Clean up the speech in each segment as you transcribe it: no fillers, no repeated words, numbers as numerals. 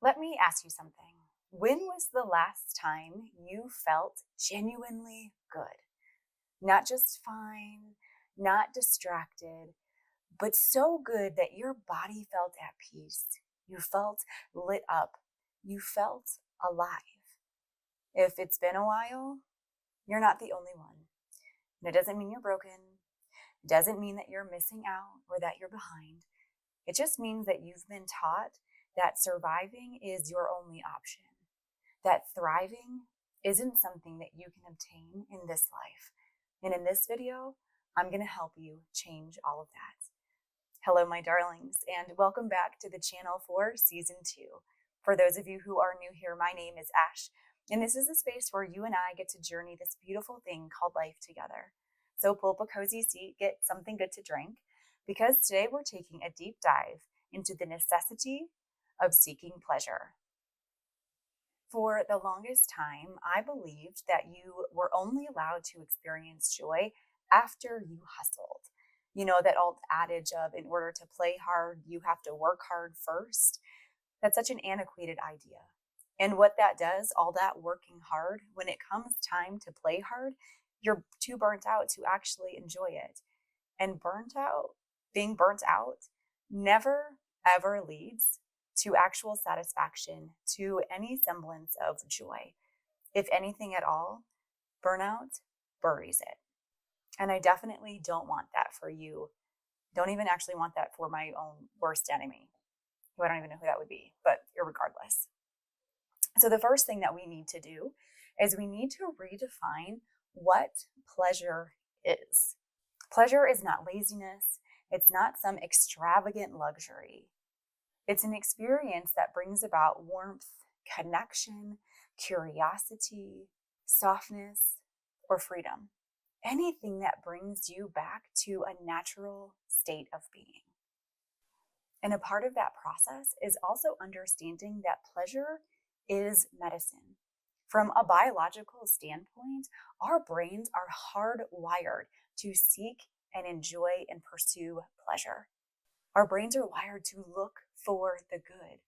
Let me ask you something. When was the last time you felt genuinely good? Not just fine, not distracted, but so good that your body felt at peace. You felt lit up. You felt alive. If it's been a while, you're not the only one. And it doesn't mean you're broken. It doesn't mean that you're missing out or that you're behind. It just means that you've been taught that surviving is your only option, that thriving isn't something that you can obtain in this life. And in this video, I'm going to help you change all of that. Hello, my darlings, and welcome back to the channel for season 2. For those of you who are new here, my name is Ash, and this is a space where you and I get to journey this beautiful thing called life together. So pull up a cozy seat, get something good to drink, because today we're taking a deep dive into the necessity of seeking pleasure. For the longest time, I believed that you were only allowed to experience joy after you hustled. You know, that old adage of, in order to play hard, you have to work hard first. That's such an antiquated idea. And what that does, all that working hard, when it comes time to play hard, you're too burnt out to actually enjoy it. And being burnt out never ever leads to actual satisfaction, to any semblance of joy. If anything at all, burnout buries it. And I definitely don't want that for you. Don't even actually want that for my own worst enemy, who I don't even know who that would be, but irregardless. So the first thing that we need to do is we need to redefine what pleasure is. Pleasure is not laziness. It's not some extravagant luxury. It's an experience that brings about warmth, connection, curiosity, softness, or freedom. Anything that brings you back to a natural state of being. And a part of that process is also understanding that pleasure is medicine. From a biological standpoint, our brains are hardwired to seek and enjoy and pursue pleasure. Our brains are wired to look for the good.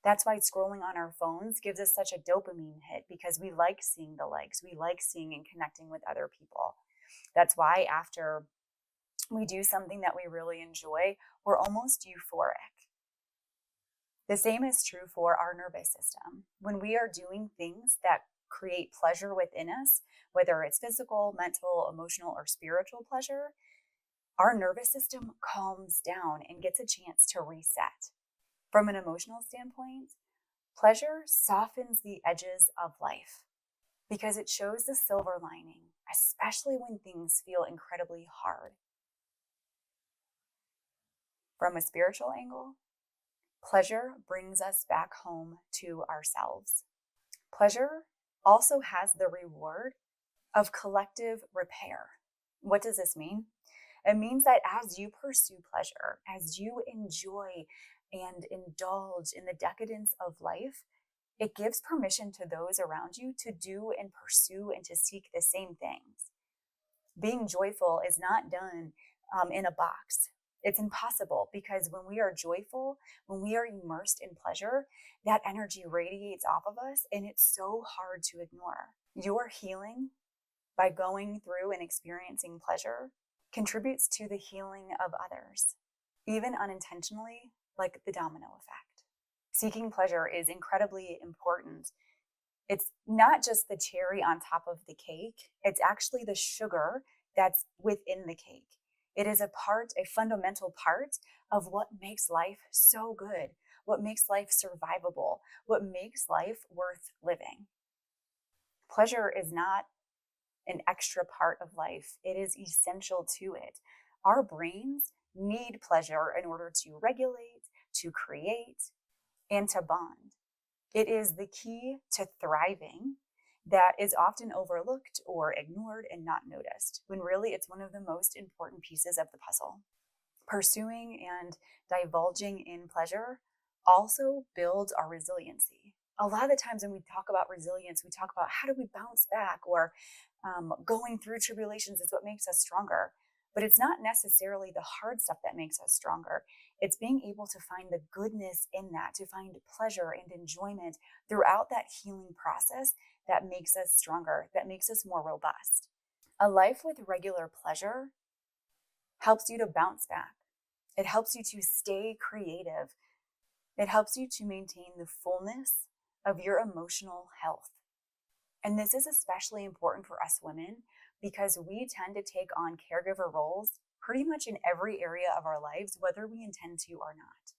That's why scrolling on our phones gives us such a dopamine hit, because we like seeing the likes, we like seeing and connecting with other people. That's why after we do something that we really enjoy, we're almost euphoric. The same is true for our nervous system. When we are doing things that create pleasure within us, whether it's physical, mental, emotional, or spiritual pleasure, our nervous system calms down and gets a chance to reset. From an emotional standpoint, pleasure softens the edges of life because it shows the silver lining, especially when things feel incredibly hard. From a spiritual angle, pleasure brings us back home to ourselves. Pleasure also has the reward of collective repair. What does this mean? It means that as you pursue pleasure, as you enjoy and indulge in the decadence of life, it gives permission to those around you to do and pursue and to seek the same things. Being joyful is not done in a box. It's impossible, because when we are joyful, when we are immersed in pleasure, that energy radiates off of us, and it's so hard to ignore. Your healing by going through and experiencing pleasure contributes to the healing of others, even unintentionally, like the domino effect. Seeking pleasure is incredibly important. It's not just the cherry on top of the cake, it's actually the sugar that's within the cake. It is a fundamental part of what makes life so good, what makes life survivable, what makes life worth living. Pleasure is not an extra part of life. It is essential to it. Our brains need pleasure in order to regulate, to create, and to bond. It is the key to thriving that is often overlooked or ignored and not noticed, when really it's one of the most important pieces of the puzzle. Pursuing and divulging in pleasure also builds our resiliency. A lot of the times when we talk about resilience, we talk about how do we bounce back, or going through tribulations is what makes us stronger. But it's not necessarily the hard stuff that makes us stronger. It's being able to find the goodness in that, to find pleasure and enjoyment throughout that healing process that makes us stronger, that makes us more robust. A life with regular pleasure helps you to bounce back. It helps you to stay creative. It helps you to maintain the fullness of your emotional health. And this is especially important for us women because we tend to take on caregiver roles pretty much in every area of our lives, whether we intend to or not.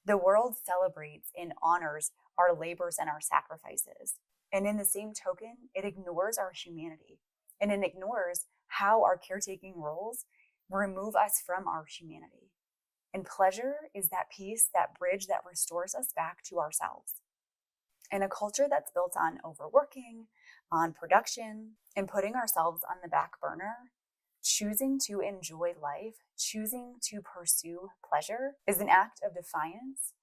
The world celebrates and honors our labors and our sacrifices. And in the same token, it ignores our humanity. And it ignores how our caretaking roles remove us from our humanity. And pleasure is that piece, that bridge that restores us back to ourselves. In a culture that's built on overworking, on production, and putting ourselves on the back burner, choosing to enjoy life, choosing to pursue pleasure is an act of defiance,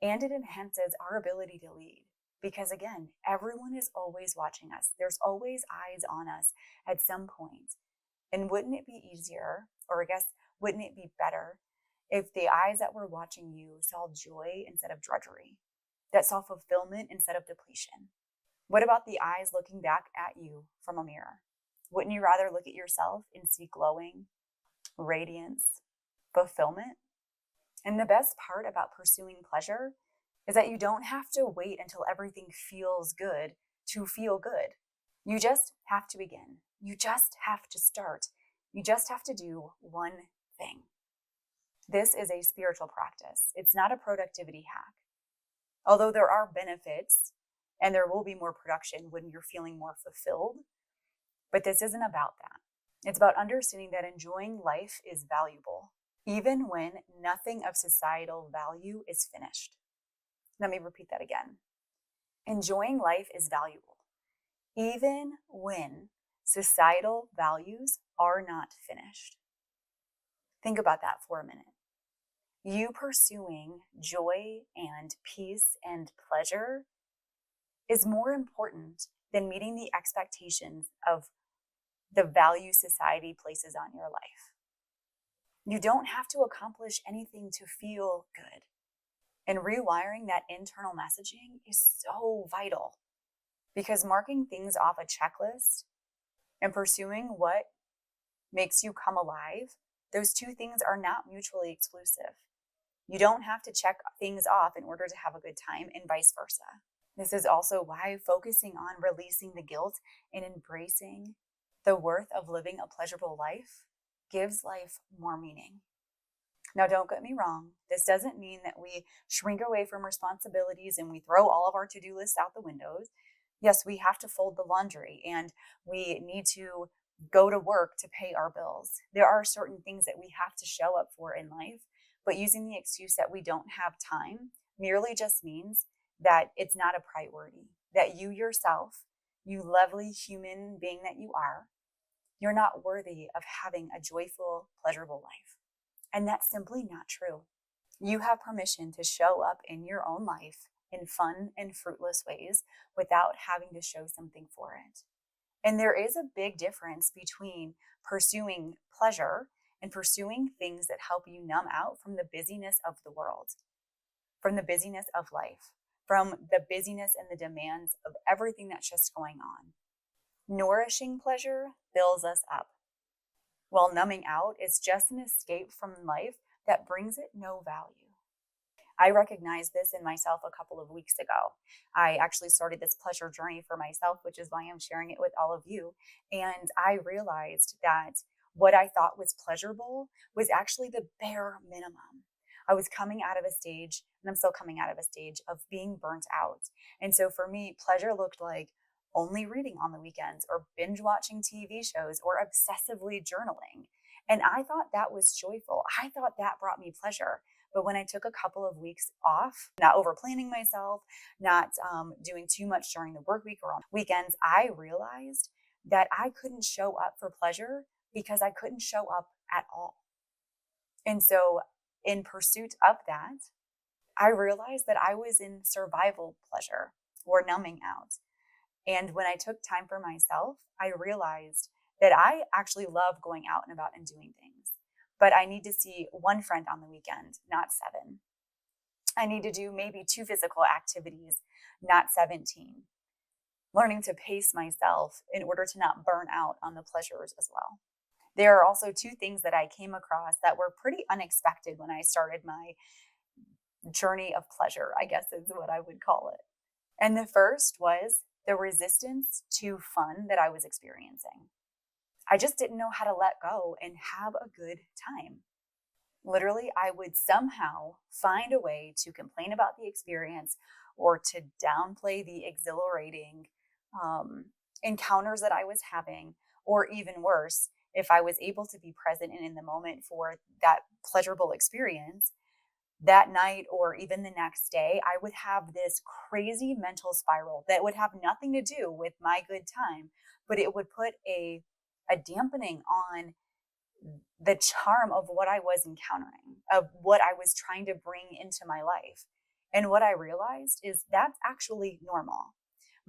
and it enhances our ability to lead. Because again, everyone is always watching us. There's always eyes on us at some point. And wouldn't it be easier, or I guess, wouldn't it be better if the eyes that were watching you saw joy instead of drudgery, that saw fulfillment instead of depletion? What about the eyes looking back at you from a mirror? Wouldn't you rather look at yourself and see glowing, radiance, fulfillment? And the best part about pursuing pleasure is that you don't have to wait until everything feels good to feel good. You just have to begin. You just have to start. You just have to do one thing. This is a spiritual practice. It's not a productivity hack. Although there are benefits and there will be more production when you're feeling more fulfilled, but this isn't about that. It's about understanding that enjoying life is valuable, even when nothing of societal value is finished. Let me repeat that again. Enjoying life is valuable, even when societal values are not finished. Think about that for a minute. You pursuing joy and peace and pleasure is more important than meeting the expectations of the value society places on your life. You don't have to accomplish anything to feel good. And rewiring that internal messaging is so vital, because marking things off a checklist and pursuing what makes you come alive, those two things are not mutually exclusive. You don't have to check things off in order to have a good time, and vice versa. This is also why focusing on releasing the guilt and embracing the worth of living a pleasurable life gives life more meaning. Now, don't get me wrong. This doesn't mean that we shrink away from responsibilities and we throw all of our to-do lists out the windows. Yes, we have to fold the laundry and we need to go to work to pay our bills. There are certain things that we have to show up for in life, but using the excuse that we don't have time merely just means that it's not a priority, that you yourself, you lovely human being that you are, you're not worthy of having a joyful, pleasurable life. And that's simply not true. You have permission to show up in your own life in fun and fruitless ways without having to show something for it. And there is a big difference between pursuing pleasure and pursuing things that help you numb out from the busyness of the world, from the busyness of life, from the busyness and the demands of everything that's just going on. Nourishing pleasure fills us up, while numbing out is just an escape from life that brings it no value. I recognized this in myself a couple of weeks ago. I actually started this pleasure journey for myself, which is why I'm sharing it with all of you. And I realized that what I thought was pleasurable was actually the bare minimum. I was coming out of a stage, and I'm still coming out of a stage of being burnt out. And so for me, pleasure looked like only reading on the weekends or binge watching TV shows or obsessively journaling. And I thought that was joyful. I thought that brought me pleasure. But when I took a couple of weeks off, not over planning myself, not doing too much during the work week or on weekends, I realized that I couldn't show up for pleasure because I couldn't show up at all. And so in pursuit of that, I realized that I was in survival pleasure or numbing out. And when I took time for myself, I realized that I actually love going out and about and doing things. but I need to see one friend on the weekend, not 7. I need to do maybe 2 physical activities, not 17. Learning to pace myself in order to not burn out on the pleasures as well. There are also 2 things that I came across that were pretty unexpected when I started my journey of pleasure, I guess is what I would call it. And the first was the resistance to fun that I was experiencing. I just didn't know how to let go and have a good time. Literally, I would somehow find a way to complain about the experience or to downplay the exhilarating encounters that I was having, or even worse, if I was able to be present and in the moment for that pleasurable experience, that night or even the next day, I would have this crazy mental spiral that would have nothing to do with my good time, but it would put a dampening on the charm of what I was encountering, of what I was trying to bring into my life. And what I realized is that's actually normal.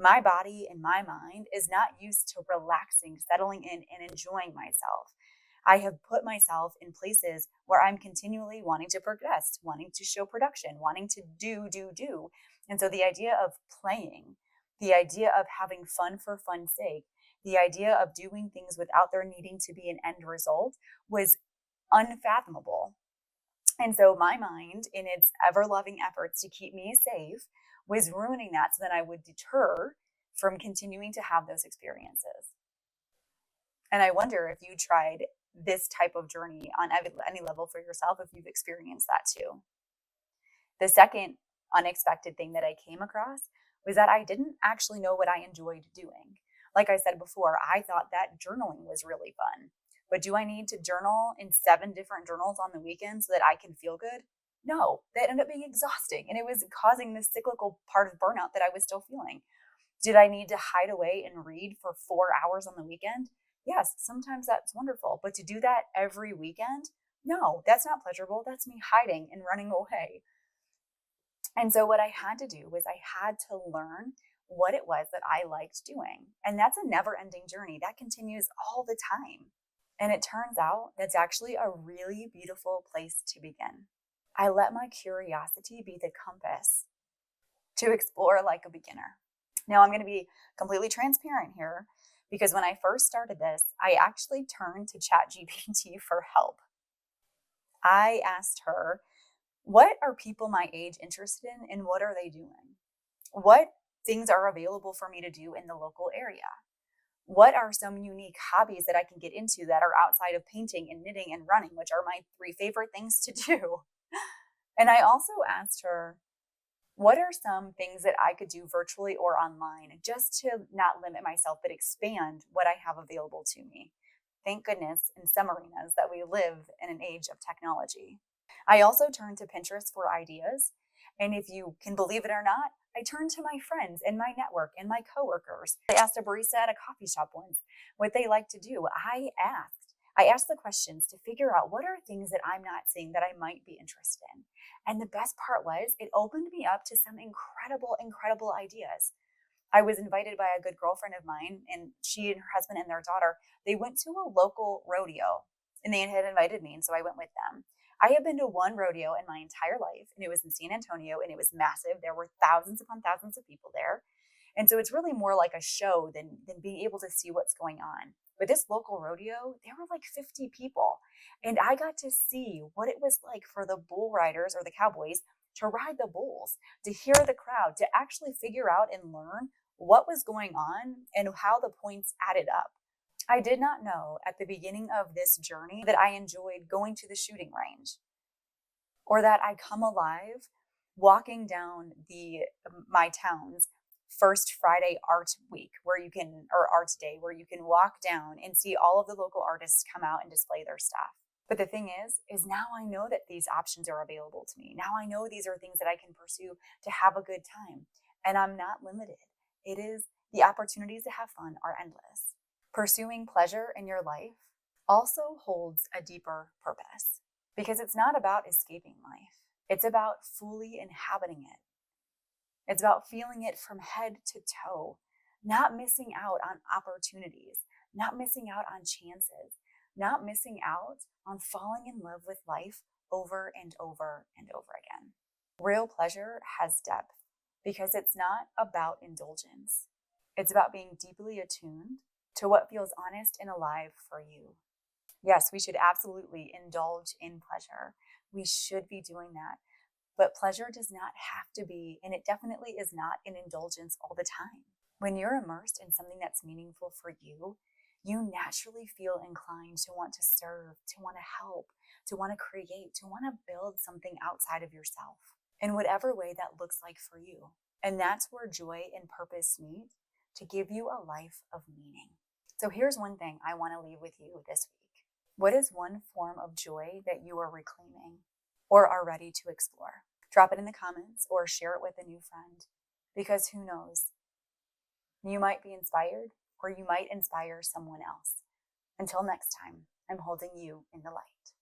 My body and my mind is not used to relaxing, settling in, and enjoying myself. I have put myself in places where I'm continually wanting to progress, wanting to show production, wanting to do. And so the idea of playing, the idea of having fun for fun's sake, the idea of doing things without there needing to be an end result was unfathomable. And so my mind, in its ever-loving efforts to keep me safe, was ruining that so that I would deter from continuing to have those experiences. And I wonder if you tried this type of journey on any level for yourself, if you've experienced that too. The second unexpected thing that I came across was that I didn't actually know what I enjoyed doing. Like I said before, I thought that journaling was really fun. But do I need to journal in 7 different journals on the weekend so that I can feel good? No, that ended up being exhausting. And it was causing this cyclical part of burnout that I was still feeling. Did I need to hide away and read for 4 hours on the weekend? Yes, sometimes that's wonderful. But to do that every weekend? No, that's not pleasurable. That's me hiding and running away. And so what I had to do was I had to learn what it was that I liked doing. And that's a never-ending journey. That continues all the time. And it turns out that's actually a really beautiful place to begin. I let my curiosity be the compass to explore like a beginner. Now, I'm going to be completely transparent here because when I first started this, I actually turned to ChatGPT for help. I asked her, what are people my age interested in and what are they doing? What things are available for me to do in the local area? What are some unique hobbies that I can get into that are outside of painting and knitting and running, which are my 3 favorite things to do? And I also asked her, what are some things that I could do virtually or online just to not limit myself, but expand what I have available to me? Thank goodness in some arenas that we live in an age of technology. I also turned to Pinterest for ideas. And if you can believe it or not, I turned to my friends and my network and my coworkers. I asked a barista at a coffee shop once what they like to do. I asked the questions to figure out what are things that I'm not seeing that I might be interested in. And the best part was it opened me up to some incredible ideas. I was invited by a good girlfriend of mine, and she and her husband and their daughter, they went to a local rodeo and they had invited me. And so I went with them. I have been to one rodeo in my entire life, and it was in San Antonio, and it was massive. There were thousands upon thousands of people there. And so it's really more like a show than being able to see what's going on. But this local rodeo, there were like 50 people. And I got to see what it was like for the bull riders or the cowboys to ride the bulls, to hear the crowd, to actually figure out and learn what was going on and how the points added up. I did not know at the beginning of this journey that I enjoyed going to the shooting range or that I come alive walking down my town's first Friday art week or art day, where you can walk down and see all of the local artists come out and display their stuff. But the thing is now I know that these options are available to me. Now I know these are things that I can pursue to have a good time, and I'm not limited. The opportunities to have fun are endless. Pursuing pleasure in your life also holds a deeper purpose because it's not about escaping life. It's about fully inhabiting it. It's about feeling it from head to toe, not missing out on opportunities, not missing out on chances, not missing out on falling in love with life over and over and over again. Real pleasure has depth because it's not about indulgence. It's about being deeply attuned to what feels honest and alive for you. Yes, we should absolutely indulge in pleasure. We should be doing that. But pleasure does not have to be, and it definitely is not, an indulgence all the time. When you're immersed in something that's meaningful for you, you naturally feel inclined to want to serve, to want to help, to want to create, to want to build something outside of yourself in whatever way that looks like for you. And that's where joy and purpose meet to give you a life of meaning. So here's one thing I want to leave with you this week. What is one form of joy that you are reclaiming or are ready to explore? Drop it in the comments or share it with a new friend, because who knows? You might be inspired or you might inspire someone else. Until next time, I'm holding you in the light.